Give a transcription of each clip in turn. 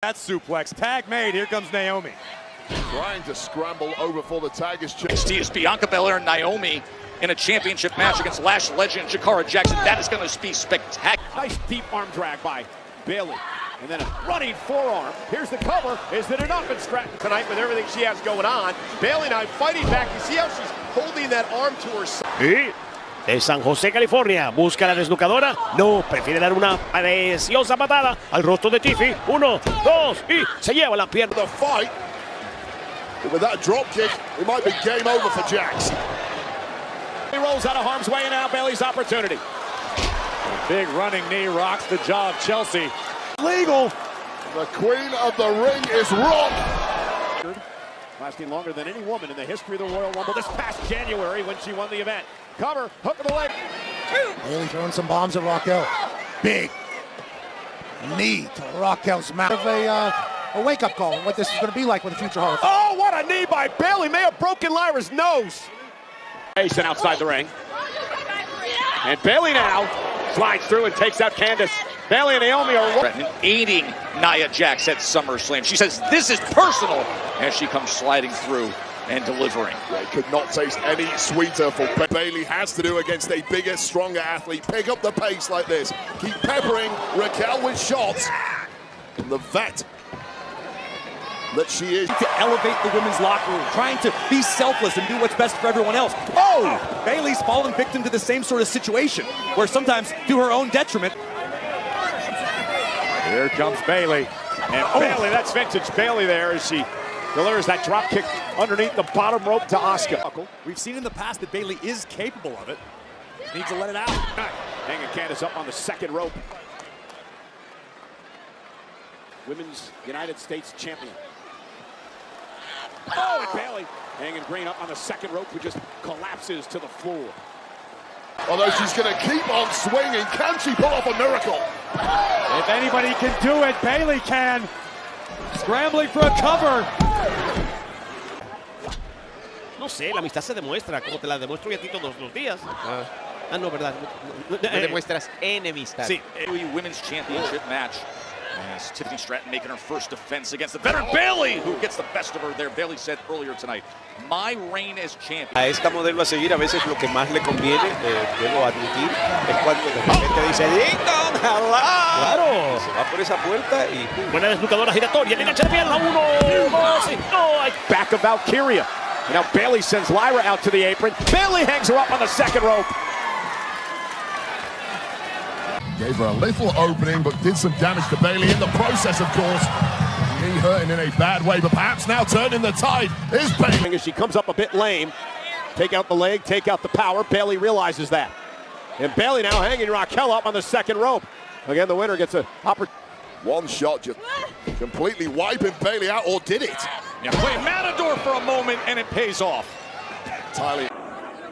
That suplex, tag made, here comes Naomi. Trying to scramble over for the tag is It's Bianca Belair and Naomi in a championship match against Lash legend Jakara Jackson. That is going to be spectacular. Nice deep arm drag by Bayley. And then a running forearm. Here's the cover. Is it enough? And Stratton tonight with everything she has going on. Bayley now fighting back. You see how she's holding that arm to her side. Y de San José, California, busca la desnucadora. No, prefiere dar una preciosa patada al rostro de Tiffy. 1, 2 y se lleva la pierna. the fight. With that drop kick, it might be game over for Jax. He rolls out of harm's way and now Bayley's opportunity. A big running knee rocks the jaw of Chelsea. Legal. The queen of the ring is wrong. Lasting longer than any woman in the history of the Royal Rumble this past January when she won the event. Cover, hook of the leg. Bayley throwing some bombs at Raquel. Big knee to Raquel's mouth. A wake-up call on what this is going to be like with the future Hall of Fame. Oh, what a knee by Bayley. May have broken Lyra's nose. Mason outside the ring. And Bayley now slides through and takes out Candice. Bayley and Naomi are aiding Nia Jax at SummerSlam. She says this is personal as she comes sliding through and delivering. It could not taste any sweeter for Bayley. Has to do against a bigger, stronger athlete. Pick up the pace like this. Keep peppering Raquel with shots. And the vet that she is. To elevate the women's locker room, trying to be selfless and do what's best for everyone else. Oh! Bayley's fallen victim to the same sort of situation, where sometimes to her own detriment. Here comes Bayley. And Bayley, that's vintage Bayley there as she delivers that drop kick underneath the bottom rope to Asuka. We've seen in the past that Bayley is capable of it. Just needs to let it out. Hanging Candice up on the second rope. Women's United States champion. Oh, and Bayley hanging Green up on the second rope, who just collapses to the floor. Although she's going to keep on swinging, can she pull off a miracle? If anybody can do it, Bayley can. Scrambling for a cover. No sé, la amistad se demuestra, como te la demuestro yo a ti todos los días. No, verdad. No demuestras enemistad. Sí, Women's Championship match. As Tiffany Stratton making her first defense against the veteran Bayley, who gets the best of her there. Bayley said earlier tonight, my reign as champion. A esta modelo a seguir a veces lo que más le conviene, debo admitir, es cuando de repente dice ¡Ding dong! Claro. Se va por esa puerta y... Buena desnucadora giratoria, le engancha la pierna. 1, 2 y no. Back of Valkyria. And now Bayley sends Lyra out to the apron. Bayley hangs her up on the second rope. Gave her a little opening, but did some damage to Bayley in the process, of course. Knee hurting in a bad way, but perhaps now turning the tide is Bayley. As she comes up a bit lame. Take out the leg, take out the power. Bayley realizes that. And Bayley now hanging Raquel up on the second rope. Again, the winner gets an opportunity. One shot just completely wiping Bayley out, or did it? Yeah, play Matador for a moment, and it pays off. Entirely.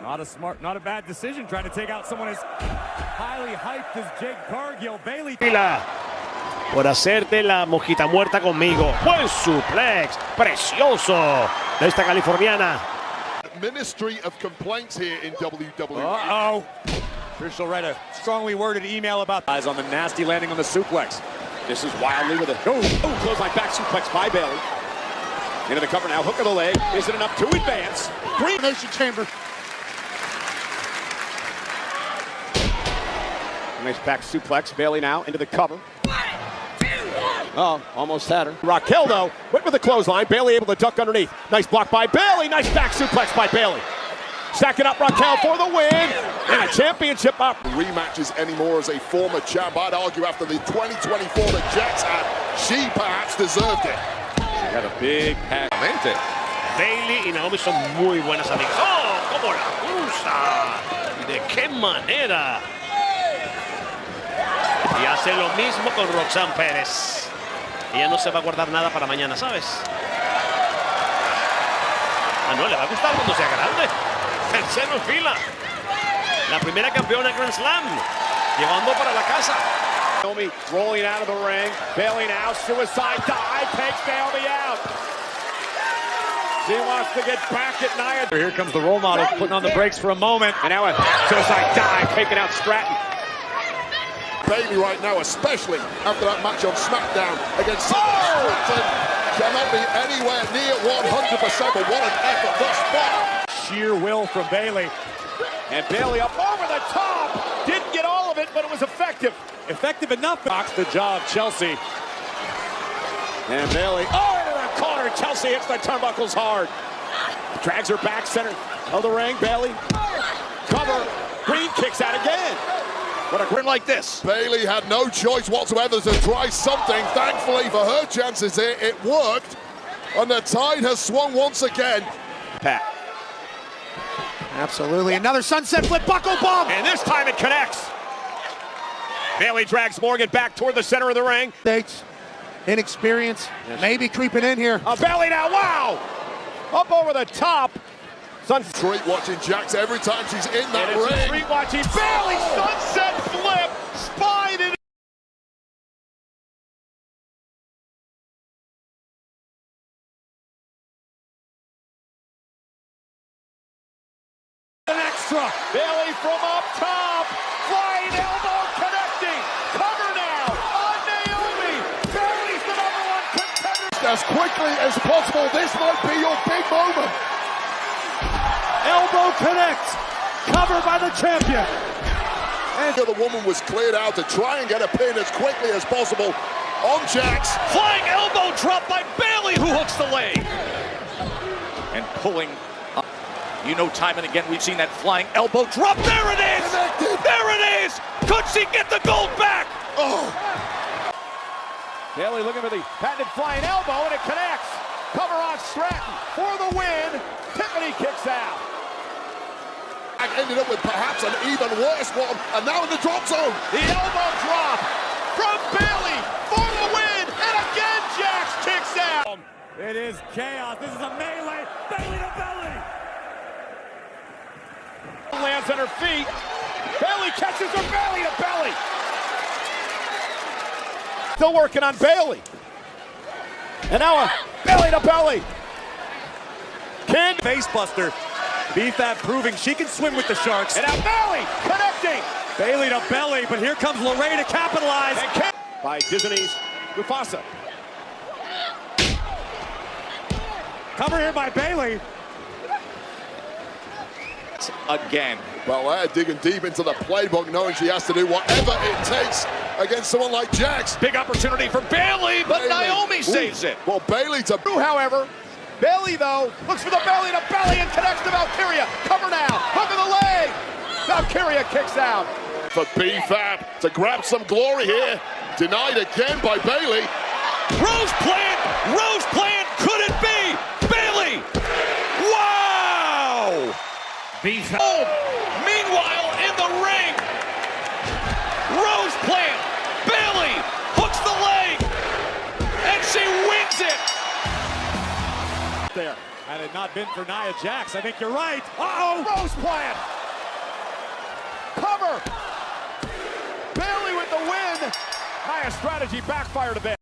Not a bad decision, trying to take out someone as highly hyped as Jake Cargill. Bayley. Por hacerte la mosquita muerta conmigo. Buen suplex, precioso de esta californiana. Ministry of complaints here in WWE. Uh-oh. Trish will write a strongly worded email about eyes on the nasty landing on the suplex. This is wildly with a clothesline back suplex by Bayley. Into the cover now, hook of the leg. Is it enough to advance? Green Nation Chamber. Nice back suplex. Bayley now into the cover. Oh, almost had her. Raquel, though, went with the clothesline. Bayley able to duck underneath. Nice block by Bayley. Nice back suplex by Bayley. Stacking up Raquel for the win. And a championship up. Rematches anymore as a former champ. I'd argue after the 2024 that Jax had, she perhaps deserved it. She had a big pack. Bayley y Naomi son muy buenas amigas. ¡Oh! ¡Cómo la cruza! ¿Y de qué manera? Y hace lo mismo con Roxanne Pérez. Ella no se va a guardar nada para mañana, ¿sabes? Ah, no, le va a gustar cuando sea grande. Tercero en fila. La primera campeona Grand Slam. Llevando para la casa. Naomi rolling out of the ring. Bayley now, suicide dive, takes Naomi out. She wants to get back at Nia. Here comes the role model putting on the brakes for a moment. And now a suicide dive, taking out Stratton. Bayley right now, especially after that match on SmackDown against Stratton, cannot be anywhere near 100%, but what an effort thus far. Sheer will from Bayley. And Bayley up over the top. Didn't get all of it, but it was effective. Effective enough. Box the jaw of Chelsea. And Bayley, into the corner. Chelsea hits the turnbuckles hard. Drags her back center of the ring. Bayley, cover. Green kicks out again. What a grin like this. Bayley had no choice whatsoever to try something. Thankfully for her chances here, it worked. And the tide has swung once again. Pat. Absolutely. Another sunset flip buckle bomb. And this time it connects. Bayley drags Morgan back toward the center of the ring. States, inexperience, maybe creeping in here. Bayley now, wow! Up over the top. Street watching Jax every time she's in that And it's ring. Street watching Bayley sunset flip, spine it. An extra. Bayley from up top, flying elbow connecting. Cover now on Naomi. Bayley's the #1 contender. As quickly as possible, this might be your big moment. Elbow connects. Covered by the champion. And the woman was cleared out to try and get a pin as quickly as possible on Jax. Flying elbow drop by Bayley, who hooks the leg. And pulling up. You know, time and again, we've seen that flying elbow drop. There it is! Connected. There it is! Could she get the gold back? Oh, Bayley looking for the patented flying elbow, and it connects. Cover on Stratton for the win. Tiffany kicks out. and ended up with perhaps an even worse one, and now in the drop zone. The elbow drop from Bayley for the win, and again Jax kicks out. It is chaos. This is a melee. Bayley to Belly. Lands on her feet. Bayley catches her. Bayley to Belly. Still working on Bayley. And now a Bayley to Belly. Facebuster. BFAB proving she can swim with the Sharks. And now Bayley connecting. Bayley to Belly, but here comes LeRae to capitalize. By Disney's Mufasa. Cover here by Bayley. Again. Well, they're digging deep into the playbook, knowing she has to do whatever it takes against someone like Jax. Big opportunity for Bayley, but Naomi saves it. Well, Bayley to... However, Bayley, though, looks for the Belly to Belly and connects to Valkyria. Cover now. Hook of the leg. Valkyria kicks out. For BFAB to grab some glory here. Denied again by Bayley. Rose plant. Rose plant. Could it be? Bayley. Wow. Oh, meanwhile, in the ring, Rose plant. Bayley hooks the leg, and she wins it. There. Had it not been for Nia Jax, I think you're right. Uh-oh, Rose plant. Cover. Bayley with the win. Nia's strategy backfired a bit.